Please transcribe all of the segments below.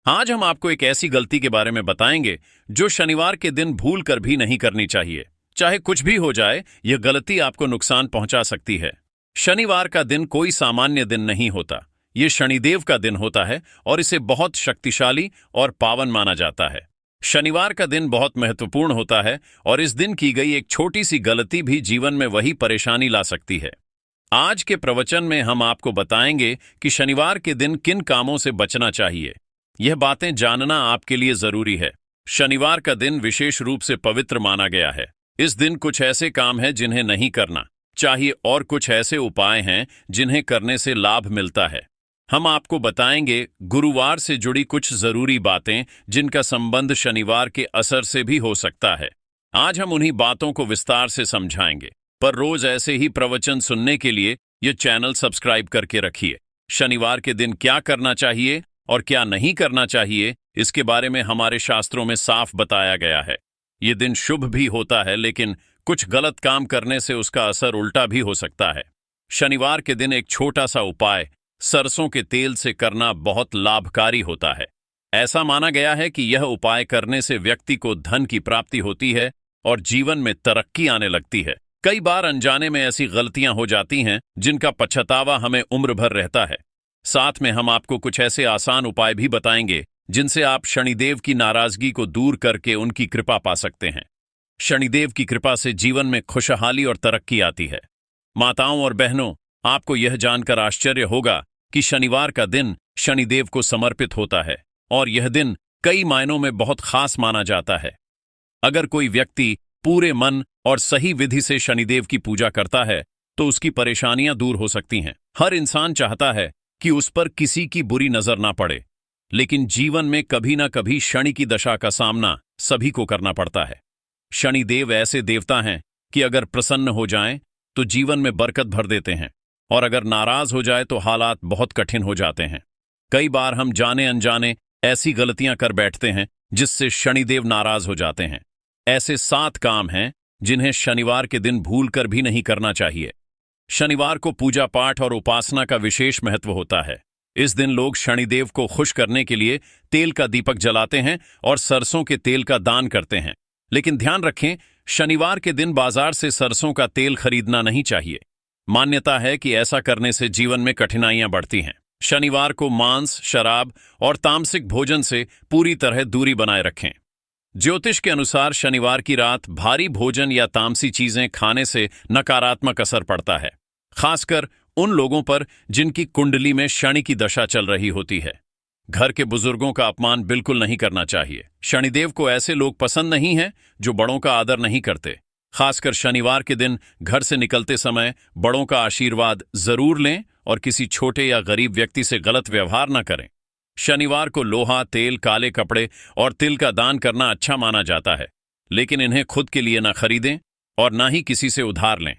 आज हम आपको एक ऐसी गलती के बारे में बताएंगे जो शनिवार के दिन भूल कर भी नहीं करनी चाहिए। चाहे कुछ भी हो जाए, यह गलती आपको नुकसान पहुंचा सकती है। शनिवार का दिन कोई सामान्य दिन नहीं होता। ये शनिदेव का दिन होता है और इसे बहुत शक्तिशाली और पावन माना जाता है। शनिवार का दिन बहुत महत्वपूर्ण होता है और इस दिन की गई एक छोटी सी गलती भी जीवन में वही परेशानी ला सकती है। आज के प्रवचन में हम आपको बताएंगे कि शनिवार के दिन किन कामों से बचना चाहिए। यह बातें जानना आपके लिए जरूरी है। शनिवार का दिन विशेष रूप से पवित्र माना गया है। इस दिन कुछ ऐसे काम हैं जिन्हें नहीं करना चाहिए और कुछ ऐसे उपाय हैं जिन्हें करने से लाभ मिलता है। हम आपको बताएंगे गुरुवार से जुड़ी कुछ जरूरी बातें जिनका संबंध शनिवार के असर से भी हो सकता है। आज हम उन्हीं बातों को विस्तार से समझाएंगे, पर रोज ऐसे ही प्रवचन सुनने के लिए यह चैनल सब्सक्राइब करके रखिए। शनिवार के दिन क्या करना चाहिए और क्या नहीं करना चाहिए, इसके बारे में हमारे शास्त्रों में साफ बताया गया है। ये दिन शुभ भी होता है, लेकिन कुछ गलत काम करने से उसका असर उल्टा भी हो सकता है। शनिवार के दिन एक छोटा सा उपाय सरसों के तेल से करना बहुत लाभकारी होता है। ऐसा माना गया है कि यह उपाय करने से व्यक्ति को धन की प्राप्ति होती है और जीवन में तरक्की आने लगती है। कई बार अनजाने में ऐसी गलतियां हो जाती हैं जिनका पछतावा हमें उम्र भर रहता है। साथ में हम आपको कुछ ऐसे आसान उपाय भी बताएंगे जिनसे आप शनिदेव की नाराजगी को दूर करके उनकी कृपा पा सकते हैं। शनिदेव की कृपा से जीवन में खुशहाली और तरक्की आती है। माताओं और बहनों, आपको यह जानकर आश्चर्य होगा कि शनिवार का दिन शनिदेव को समर्पित होता है और यह दिन कई मायनों में बहुत खास माना जाता है। अगर कोई व्यक्ति पूरे मन और सही विधि से शनिदेव की पूजा करता है तो उसकी परेशानियां दूर हो सकती हैं। हर इंसान चाहता है कि उस पर किसी की बुरी नजर ना पड़े, लेकिन जीवन में कभी ना कभी शनि की दशा का सामना सभी को करना पड़ता है। शनिदेव ऐसे देवता हैं कि अगर प्रसन्न हो जाएं तो जीवन में बरकत भर देते हैं और अगर नाराज हो जाए तो हालात बहुत कठिन हो जाते हैं। कई बार हम जाने अनजाने ऐसी गलतियां कर बैठते हैं जिससे शनिदेव नाराज हो जाते हैं। ऐसे 7 काम हैं जिन्हें शनिवार के दिन भूल कर भी नहीं करना चाहिए। शनिवार को पूजा पाठ और उपासना का विशेष महत्व होता है। इस दिन लोग शनिदेव को खुश करने के लिए तेल का दीपक जलाते हैं और सरसों के तेल का दान करते हैं। लेकिन ध्यान रखें, शनिवार के दिन बाजार से सरसों का तेल खरीदना नहीं चाहिए। मान्यता है कि ऐसा करने से जीवन में कठिनाइयां बढ़ती हैं। शनिवार को मांस, शराब और तामसिक भोजन से पूरी तरह दूरी बनाए रखें। ज्योतिष के अनुसार शनिवार की रात भारी भोजन या तामसी चीजें खाने से नकारात्मक असर पड़ता है, खासकर उन लोगों पर जिनकी कुंडली में शनि की दशा चल रही होती है। घर के बुजुर्गों का अपमान बिल्कुल नहीं करना चाहिए। शनिदेव को ऐसे लोग पसंद नहीं हैं जो बड़ों का आदर नहीं करते। खासकर शनिवार के दिन घर से निकलते समय बड़ों का आशीर्वाद जरूर लें और किसी छोटे या गरीब व्यक्ति से गलत व्यवहार न करें। शनिवार को लोहा, तेल, काले कपड़े और तिल का दान करना अच्छा माना जाता है, लेकिन इन्हें खुद के लिए न खरीदें और न ही किसी से उधार लें।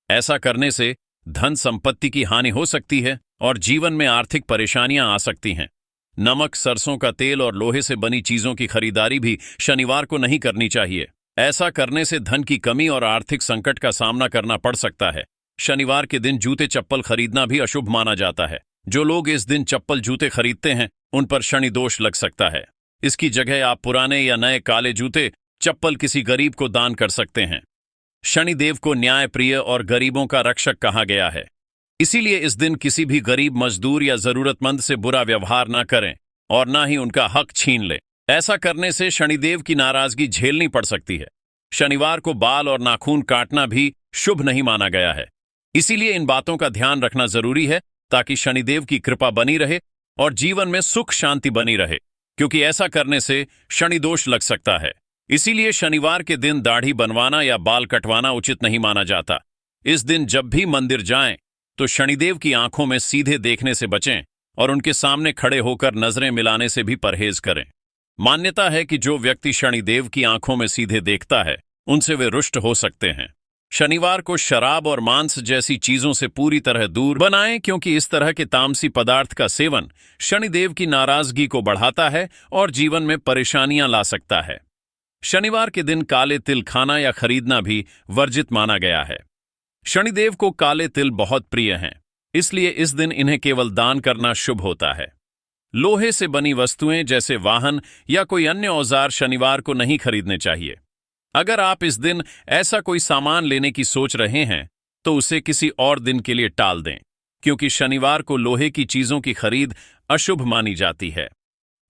ऐसा करने से धन संपत्ति की हानि हो सकती है और जीवन में आर्थिक परेशानियां आ सकती हैं। नमक, सरसों का तेल और लोहे से बनी चीजों की खरीदारी भी शनिवार को नहीं करनी चाहिए। ऐसा करने से धन की कमी और आर्थिक संकट का सामना करना पड़ सकता है। शनिवार के दिन जूते चप्पल खरीदना भी अशुभ माना जाता है। जो लोग इस दिन चप्पल जूते खरीदते हैं उन पर शनि दोष लग सकता है। इसकी जगह आप पुराने या नए काले जूते चप्पल किसी गरीब को दान कर सकते हैं। शनिदेव को न्यायप्रिय और गरीबों का रक्षक कहा गया है, इसीलिए इस दिन किसी भी गरीब, मजदूर या जरूरतमंद से बुरा व्यवहार न करें और न ही उनका हक छीन लें। ऐसा करने से शनिदेव की नाराजगी झेलनी पड़ सकती है। शनिवार को बाल और नाखून काटना भी शुभ नहीं माना गया है, इसीलिए इन बातों का ध्यान रखना जरूरी है ताकि शनिदेव की कृपा बनी रहे और जीवन में सुख शांति बनी रहे, क्योंकि ऐसा करने से शनि दोष लग सकता है। इसीलिए शनिवार के दिन दाढ़ी बनवाना या बाल कटवाना उचित नहीं माना जाता। इस दिन जब भी मंदिर जाएं तो शनिदेव की आंखों में सीधे देखने से बचें और उनके सामने खड़े होकर नजरें मिलाने से भी परहेज करें। मान्यता है कि जो व्यक्ति शनिदेव की आंखों में सीधे देखता है उनसे वे रुष्ट हो सकते हैं। शनिवार को शराब और मांस जैसी चीजों से पूरी तरह दूर बनाएं, क्योंकि इस तरह के तामसी पदार्थ का सेवन शनिदेव की नाराजगी को बढ़ाता है और जीवन में परेशानियां ला सकता है। शनिवार के दिन काले तिल खाना या खरीदना भी वर्जित माना गया है। शनिदेव को काले तिल बहुत प्रिय हैं, इसलिए इस दिन इन्हें केवल दान करना शुभ होता है। लोहे से बनी वस्तुएं जैसे वाहन या कोई अन्य औजार शनिवार को नहीं खरीदने चाहिए। अगर आप इस दिन ऐसा कोई सामान लेने की सोच रहे हैं तो उसे किसी और दिन के लिए टाल दें, क्योंकि शनिवार को लोहे की चीजों की खरीद अशुभ मानी जाती है।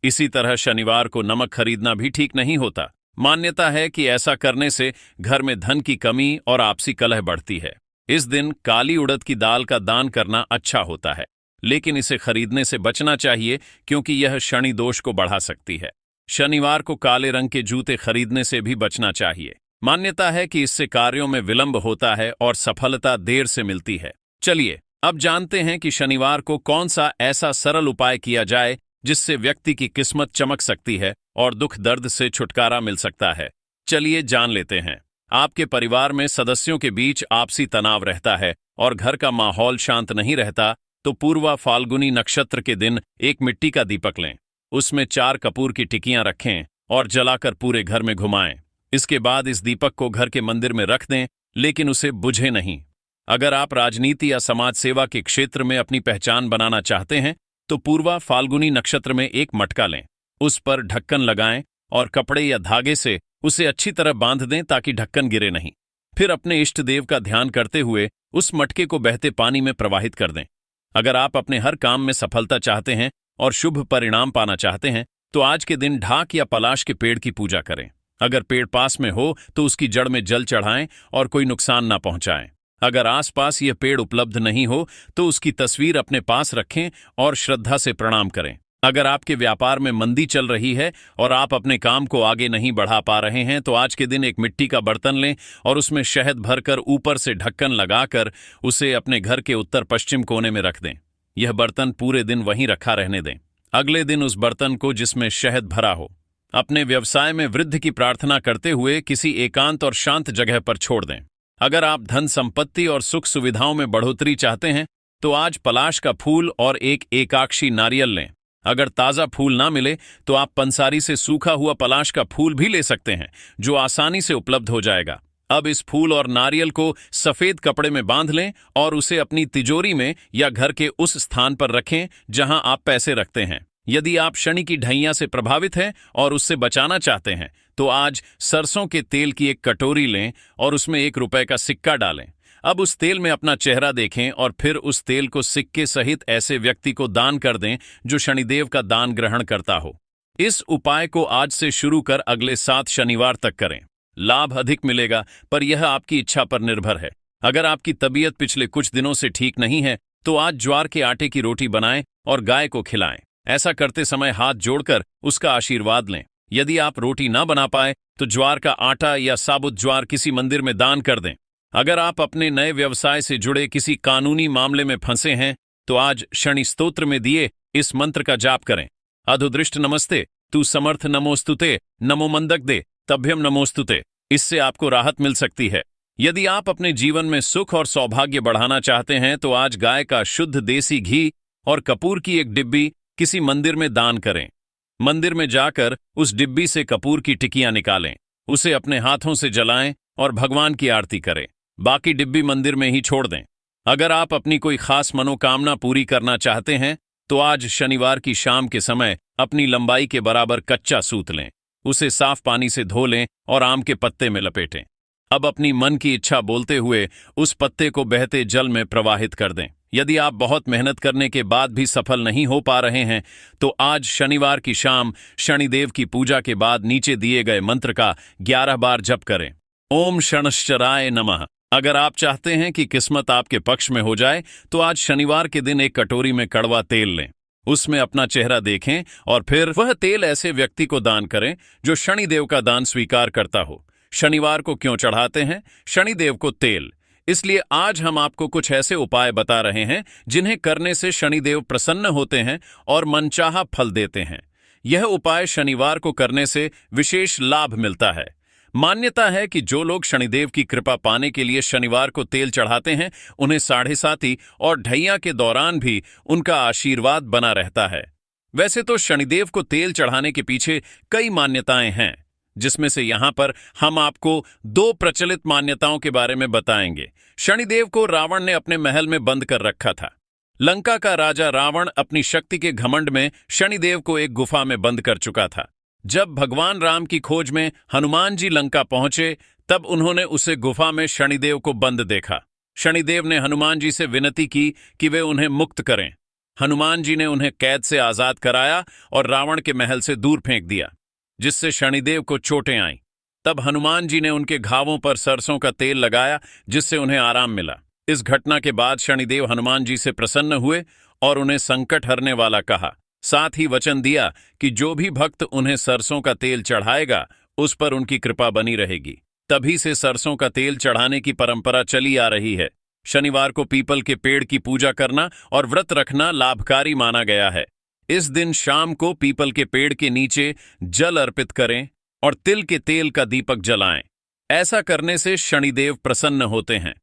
इसी तरह शनिवार को नमक खरीदना भी ठीक नहीं होता। मान्यता है कि ऐसा करने से घर में धन की कमी और आपसी कलह बढ़ती है। इस दिन काली उड़द की दाल का दान करना अच्छा होता है, लेकिन इसे खरीदने से बचना चाहिए क्योंकि यह शनि दोष को बढ़ा सकती है। शनिवार को काले रंग के जूते खरीदने से भी बचना चाहिए। मान्यता है कि इससे कार्यों में विलंब होता है और सफलता देर से मिलती है। चलिए अब जानते हैं कि शनिवार को कौन सा ऐसा सरल उपाय किया जाए जिससे व्यक्ति की किस्मत चमक सकती है और दुख दर्द से छुटकारा मिल सकता है। चलिए जान लेते हैं। आपके परिवार में सदस्यों के बीच आपसी तनाव रहता है और घर का माहौल शांत नहीं रहता, तो पूर्वा फाल्गुनी नक्षत्र के दिन एक मिट्टी का दीपक लें, उसमें 4 कपूर की टिकियां रखें और जलाकर पूरे घर में घुमाएं। इसके बाद इस दीपक को घर के मंदिर में रख दें, लेकिन उसे बुझे नहीं। अगर आप राजनीति या समाज सेवा के क्षेत्र में अपनी पहचान बनाना चाहते हैं तो पूर्वा फाल्गुनी नक्षत्र में एक मटका लें, उस पर ढक्कन लगाएं और कपड़े या धागे से उसे अच्छी तरह बांध दें ताकि ढक्कन गिरे नहीं। फिर अपने इष्ट देव का ध्यान करते हुए उस मटके को बहते पानी में प्रवाहित कर दें। अगर आप अपने हर काम में सफलता चाहते हैं और शुभ परिणाम पाना चाहते हैं तो आज के दिन ढाक या पलाश के पेड़ की पूजा करें। अगर पेड़ पास में हो तो उसकी जड़ में जल चढ़ाएं और कोई नुकसान ना पहुंचाएं। अगर आसपास यह पेड़ उपलब्ध नहीं हो तो उसकी तस्वीर अपने पास रखें और श्रद्धा से प्रणाम करें। अगर आपके व्यापार में मंदी चल रही है और आप अपने काम को आगे नहीं बढ़ा पा रहे हैं तो आज के दिन एक मिट्टी का बर्तन लें और उसमें शहद भरकर ऊपर से ढक्कन लगाकर उसे अपने घर के उत्तर पश्चिम कोने में रख दें। यह बर्तन पूरे दिन वहीं रखा रहने दें। अगले दिन उस बर्तन को जिसमें शहद भरा हो अपने व्यवसाय में वृद्धि की प्रार्थना करते हुए किसी एकांत और शांत जगह पर छोड़ दें। अगर आप धन संपत्ति और सुख सुविधाओं में बढ़ोतरी चाहते हैं तो आज पलाश का फूल और एक एकाक्षी नारियल लें। अगर ताज़ा फूल ना मिले तो आप पंसारी से सूखा हुआ पलाश का फूल भी ले सकते हैं, जो आसानी से उपलब्ध हो जाएगा। अब इस फूल और नारियल को सफेद कपड़े में बांध लें और उसे अपनी तिजोरी में या घर के उस स्थान पर रखें जहां आप पैसे रखते हैं। यदि आप शनि की ढैया से प्रभावित हैं और उससे बचाना चाहते हैं तो आज सरसों के तेल की एक कटोरी लें और उसमें 1 रुपए का सिक्का डालें। अब उस तेल में अपना चेहरा देखें और फिर उस तेल को सिक्के सहित ऐसे व्यक्ति को दान कर दें जो शनिदेव का दान ग्रहण करता हो। इस उपाय को आज से शुरू कर अगले 7 शनिवार तक करें। लाभ अधिक मिलेगा, पर यह आपकी इच्छा पर निर्भर है। अगर आपकी तबीयत पिछले कुछ दिनों से ठीक नहीं है तो आज ज्वार के आटे की रोटी बनाएं और गाय को खिलाएं। ऐसा करते समय हाथ जोड़कर उसका आशीर्वाद लें। यदि आप रोटी ना बना पाए तो ज्वार का आटा या साबुत ज्वार किसी मंदिर में दान कर दें। अगर आप अपने नए व्यवसाय से जुड़े किसी कानूनी मामले में फंसे हैं तो आज शनि स्तोत्र में दिए इस मंत्र का जाप करें। अधोदृष्ट नमस्ते, तू समर्थ नमोस्तुते, नमो मंदक दे, तभ्यम नमोस्तुते। इससे आपको राहत मिल सकती है। यदि आप अपने जीवन में सुख और सौभाग्य बढ़ाना चाहते हैं तो आज गाय का शुद्ध देसी घी और कपूर की एक डिब्बी किसी मंदिर में दान करें। मंदिर में जाकर उस डिब्बी से कपूर की टिकियां निकालें, उसे अपने हाथों से जलाएं और भगवान की आरती करें। बाकी डिब्बी मंदिर में ही छोड़ दें। अगर आप अपनी कोई खास मनोकामना पूरी करना चाहते हैं तो आज शनिवार की शाम के समय अपनी लंबाई के बराबर कच्चा सूत लें, उसे साफ पानी से धो लें और आम के पत्ते में लपेटें। अब अपनी मन की इच्छा बोलते हुए उस पत्ते को बहते जल में प्रवाहित कर दें। यदि आप बहुत मेहनत करने के बाद भी सफल नहीं हो पा रहे हैं तो आज शनिवार की शाम शनिदेव की पूजा के बाद नीचे दिए गए मंत्र का 11 बार जप करें। ओम शनश्चराय नमः। अगर आप चाहते हैं कि किस्मत आपके पक्ष में हो जाए तो आज शनिवार के दिन एक कटोरी में कड़वा तेल लें, उसमें अपना चेहरा देखें और फिर वह तेल ऐसे व्यक्ति को दान करें जो शनिदेव का दान स्वीकार करता हो। शनिवार को क्यों चढ़ाते हैं शनिदेव को तेल? इसलिए आज हम आपको कुछ ऐसे उपाय बता रहे हैं जिन्हें करने से शनिदेव प्रसन्न होते हैं और मनचाहा फल देते हैं। यह उपाय शनिवार को करने से विशेष लाभ मिलता है। मान्यता है कि जो लोग शनिदेव की कृपा पाने के लिए शनिवार को तेल चढ़ाते हैं उन्हें साढ़े साती और ढैया के दौरान भी उनका आशीर्वाद बना रहता है। वैसे तो शनिदेव को तेल चढ़ाने के पीछे कई मान्यताएं हैं, जिसमें से यहां पर हम आपको 2 प्रचलित मान्यताओं के बारे में बताएंगे। शनिदेव को रावण ने अपने महल में बंद कर रखा था, लंका का राजा रावण अपनी शक्ति के घमंड में शनिदेव को एक गुफा में बंद कर चुका था। जब भगवान राम की खोज में हनुमान जी लंका पहुंचे, तब उन्होंने उसे गुफा में शनिदेव को बंद देखा। शनिदेव ने हनुमान जी से विनती की कि वे उन्हें मुक्त करें। हनुमान जी ने उन्हें कैद से आजाद कराया और रावण के महल से दूर फेंक दिया, जिससे शनिदेव को चोटें आईं। तब हनुमान जी ने उनके घावों पर सरसों का तेल लगाया, जिससे उन्हें आराम मिला। इस घटना के बाद शनिदेव हनुमान जी से प्रसन्न हुए और उन्हें संकट हरने वाला कहा। साथ ही वचन दिया कि जो भी भक्त उन्हें सरसों का तेल चढ़ाएगा, उस पर उनकी कृपा बनी रहेगी। तभी से सरसों का तेल चढ़ाने की परंपरा चली आ रही है। शनिवार को पीपल के पेड़ की पूजा करना और व्रत रखना लाभकारी माना गया है। इस दिन शाम को पीपल के पेड़ के नीचे जल अर्पित करें और तिल के तेल का दीपक जलाएं। ऐसा करने से शनिदेव प्रसन्न होते हैं,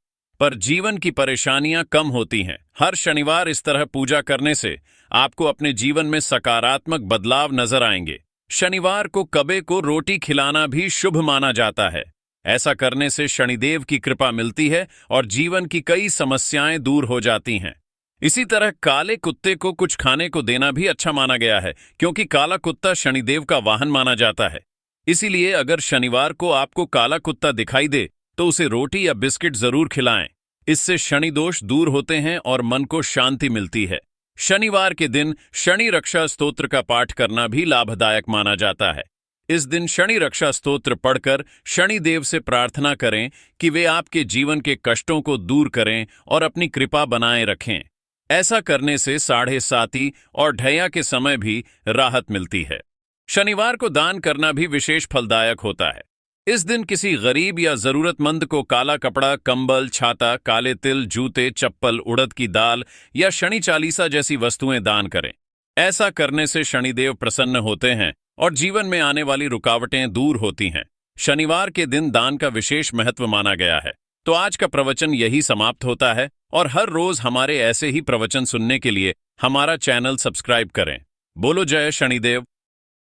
पर जीवन की परेशानियां कम होती हैं। हर शनिवार इस तरह पूजा करने से आपको अपने जीवन में सकारात्मक बदलाव नजर आएंगे। शनिवार को कबे को रोटी खिलाना भी शुभ माना जाता है। ऐसा करने से शनिदेव की कृपा मिलती है और जीवन की कई समस्याएं दूर हो जाती हैं। इसी तरह काले कुत्ते को कुछ खाने को देना भी अच्छा माना गया है, क्योंकि काला कुत्ता शनिदेव का वाहन माना जाता है। इसीलिए अगर शनिवार को आपको काला कुत्ता दिखाई दे तो उसे रोटी या बिस्किट जरूर खिलाएं। इससे शनि दोष दूर होते हैं और मन को शांति मिलती है। शनिवार के दिन शनि रक्षा स्तोत्र का पाठ करना भी लाभदायक माना जाता है। इस दिन शनि रक्षा स्तोत्र पढ़कर शनिदेव से प्रार्थना करें कि वे आपके जीवन के कष्टों को दूर करें और अपनी कृपा बनाए रखें। ऐसा करने से साढ़े साती और ढैया के समय भी राहत मिलती है। शनिवार को दान करना भी विशेष फलदायक होता है। इस दिन किसी गरीब या जरूरतमंद को काला कपड़ा, कंबल, छाता, काले तिल, जूते, चप्पल, उड़द की दाल या शनि चालीसा जैसी वस्तुएं दान करें। ऐसा करने से शनिदेव प्रसन्न होते हैं और जीवन में आने वाली रुकावटें दूर होती हैं। शनिवार के दिन दान का विशेष महत्व माना गया है। तो आज का प्रवचन यही समाप्त होता है और हर रोज हमारे ऐसे ही प्रवचन सुनने के लिए हमारा चैनल सब्सक्राइब करें। बोलो जय शनिदेव।